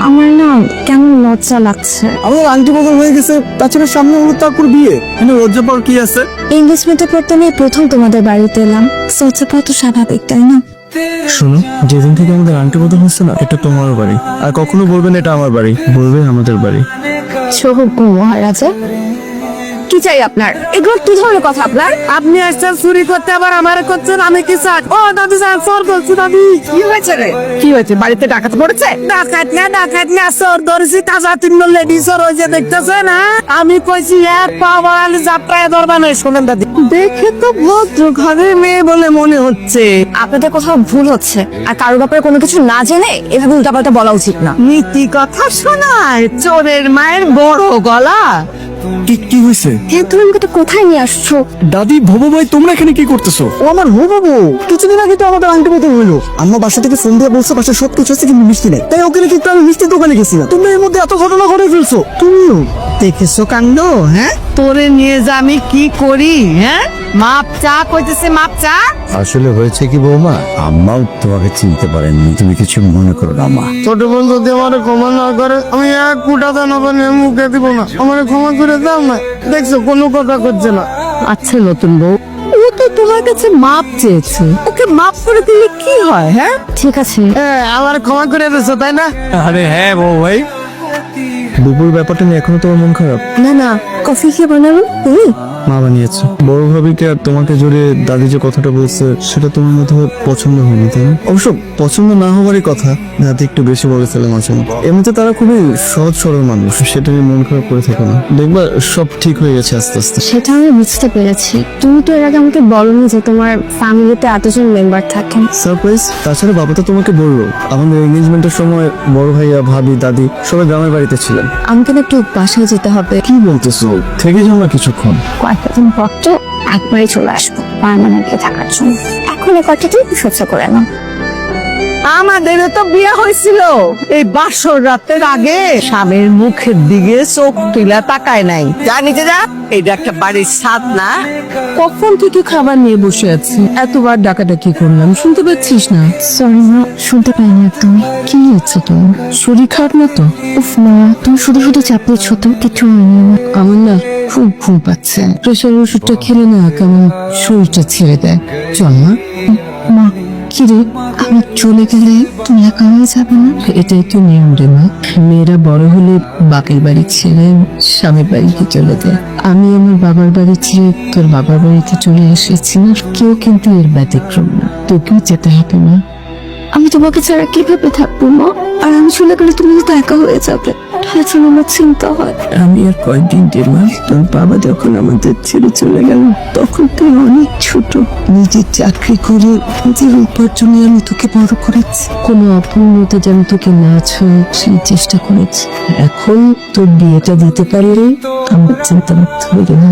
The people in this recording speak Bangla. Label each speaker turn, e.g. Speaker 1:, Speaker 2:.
Speaker 1: আমার না কেমন লজ্জা লাগছে।
Speaker 2: আমার আংটি বদল হয়ে গেছে, তাছাড়া সামনে হলো তারপর বিয়ে, কিন্তু লজ্জা পাওয়ার কি আছে?
Speaker 1: এনগেজমেন্টে পড়তে আমি প্রথম তোমাদের বাড়িতে এলাম, লজ্জা পাওয়া তো স্বাভাবিক, তাই না?
Speaker 2: শোনো, যেদিন থেকে আমাদের আংটি বদল হচ্ছে না, এটা তোমার বাড়ি, আর কখনো বলবেন এটা আমার বাড়ি, বলবে আমাদের বাড়ি।
Speaker 1: সৌভাগ্য মহারাজা, কি চাই আপনার? এগুলো কি ধরনের কথা আপনার?
Speaker 3: আপনি আসছেন চুরি করতে, আবার আমারে করছেন, আমি কি চাই? ও দাদু স্যার, চোর বলছি দাদি। কি হয়েছে রে? কি হয়েছে? বাড়িতে ডাকাত পড়েছে? ডাকাত না চোর ধরেছি, তাজা 3 লেডিস ওই যে দেখতেছে না। আমি কইছি এক পাওয়ালি যাত্রায় ধরবা না। শোনেন দাদি, দেখে তো ভদ্র ঘরের মেয়ে বলে মনে হচ্ছে।
Speaker 1: আপনাদের কোথাও ভুল হচ্ছে, আর কারোর ব্যাপারে কোনো কিছু না জেনে এভাবে উল্টাপাল্টা বলা উচিত না।
Speaker 3: নীতি কথা শোনায় চোরের মায়ের বড় গলা।
Speaker 2: কি হয়েছে?
Speaker 1: তুমি আমাকে তো কোথায় নিয়ে আসছো?
Speaker 2: দাদি, ভবু ভাই, তোমরা এখানে কি করতেছো? ও আমার হো বাবু, কিছুদিন আগে তো আমাদের আংটি বদল হইলো। আম্মা বাসা থেকে ফোন দিয়ে বলছে বাসায় সব কিছু আছে, কিন্তু মিষ্টি নেই। তাই ওখানে কিন্তু আমি মিষ্টির দোকানে গেছিলাম। তোমরা এর মধ্যে এত ঘটনা ঘটে ফেলছো। তুমিও
Speaker 3: দেখেছো কাণ্ড? হ্যাঁ, তোরে নিয়ে যা আমি কি করি? হ্যাঁ, মাপ চা কইতেছে, মাপ চা।
Speaker 4: আসলে হয়েছে কি বৌমা, আম্মাও তোমাকে চিনতে পারেননি, তুমি কিছু মনে করো না মা।
Speaker 2: ছোট বোন যদি আমার ক্ষমা না করে, আমি এক ফুটা দানা বানিয়ে মুখে দিব না। আমার ক্ষমা করে দাও না। দেখছো কোনো কথা করছে না।
Speaker 3: আচ্ছা নতুন বউ, ও তো তোমার কাছে মাপ চেয়েছে, ওকে মাপ করে দিলে কি হয়? হ্যাঁ,
Speaker 1: ঠিক আছে,
Speaker 3: আমার ক্ষমা করে দিয়েছো তাই না?
Speaker 2: আরে হ্যাঁ বউ ভাই। দুপুর ব্যাপারটা নিয়ে এখনো তোমার মন খারাপ?
Speaker 1: না না, কফি খেয়ে বানাবো তুমি?
Speaker 2: মা বানিয়েছে। বড় ভাবিকে আর তোমাকে জড়িয়ে দাদি যে কথাটা বলছে, সেটা তোমার মধ্যে পছন্দ হয়নি, তাই না? অবশ্য পছন্দ না হওয়ারই কথা, দাদি একটু বেশি বলে ফেলে মাঝে মধ্যে। এমনিতে তারা খুবই সহজ সরল মানুষ, সেটা নিয়ে মন খারাপ করে থাকে না। দেখবা সব ঠিক হয়ে গেছে আস্তে আস্তে।
Speaker 1: সেটা আমি বুঝতে পেরেছি। তুমি তো এর আগে আমাকে বলোনি যে তোমার ফ্যামিলিতে এতজন মেম্বার থাকেন।
Speaker 2: সারপ্রাইজ। তাছাড়া বাবা তো তোমাকে বললো, আমাদের এঙ্গেজমেন্টের সময় বড় ভাইয়া, ভাবি, দাদি সবাই গ্রামের বাড়িতে ছিলেন।
Speaker 1: আমাকে না একটু বাসায় যেতে হবে।
Speaker 2: কি বলতেছো? থেকে যাও না কিছুক্ষণ।
Speaker 1: কয়েকটা দিন পর তো একবারে চলে আসবো পার্মানেন্টলি থাকার জন্য। এখন এই কয়েকটা দিন সহ্য করে নাও।
Speaker 3: আমাদের তো বিয়ে হয়েছিল এই বাসর রাতের আগে, স্বামীর মুখের দিকে চোখ তুলা তাকায় নাই। যা নিচে যা, এইটা একটা বাড়ির ছাদ না? কখন থেকে খাবার নিয়ে বসে আছি, এতবার ডাকাডাকি করলাম, শুনতে পাচ্ছিস না?
Speaker 1: সরি মা, শুনতে পাইনি একদম।
Speaker 3: কি হচ্ছে তোর? শরীর খারাপ না তো?
Speaker 1: উফ মা, তুমি শুধু শুধু চাপ দিচ্ছ, তুমি কিছু হয়নি আমার।
Speaker 3: আমার না খুব ঘুম পাচ্ছে, প্রেশার ওষুধটা খেলে না কেমন শরীরটা ছেড়ে দেয়। চল মা।
Speaker 1: মা, কি রে, আমি চলে গেলে তুমি একা হয়ে যাবে না?
Speaker 3: এটাই তো নিয়ম রে মা, মেয়েরা বড় হলে বাপের বাড়ি ছেড়ে স্বামীর বাড়িতে চলে যায়। আমি আমার বাবার বাড়ি ছেড়ে তোর বাবার বাড়িতে চলে এসেছি না, কেউ কিন্তু এর ব্যতিক্রম না, তোকেও যেতে হবে মা।
Speaker 1: আমি তোমাকে ছাড়া কিভাবে থাকবো মা? আর আমি চলে গেলে তুমি তো একা হয়ে যাবে, তার জন্য আমার চিন্তা হয়।
Speaker 3: আমি আর কয়েকদিন টের মা, তোর বাবা যখন আমাদের ছেড়ে চলে গেল, তখন তুই অনেক ছোট, নিজের চাকরি করে নিজের উপার্জনে আমি তোকে বড় করেছি, কোনো অপূর্ণতা যেন তোকে না ছয় সেই চেষ্টা করেছি। এখন তোর বিয়েটা দিতে পারলে আমার চিন্তা মুক্ত হয়ে গেল।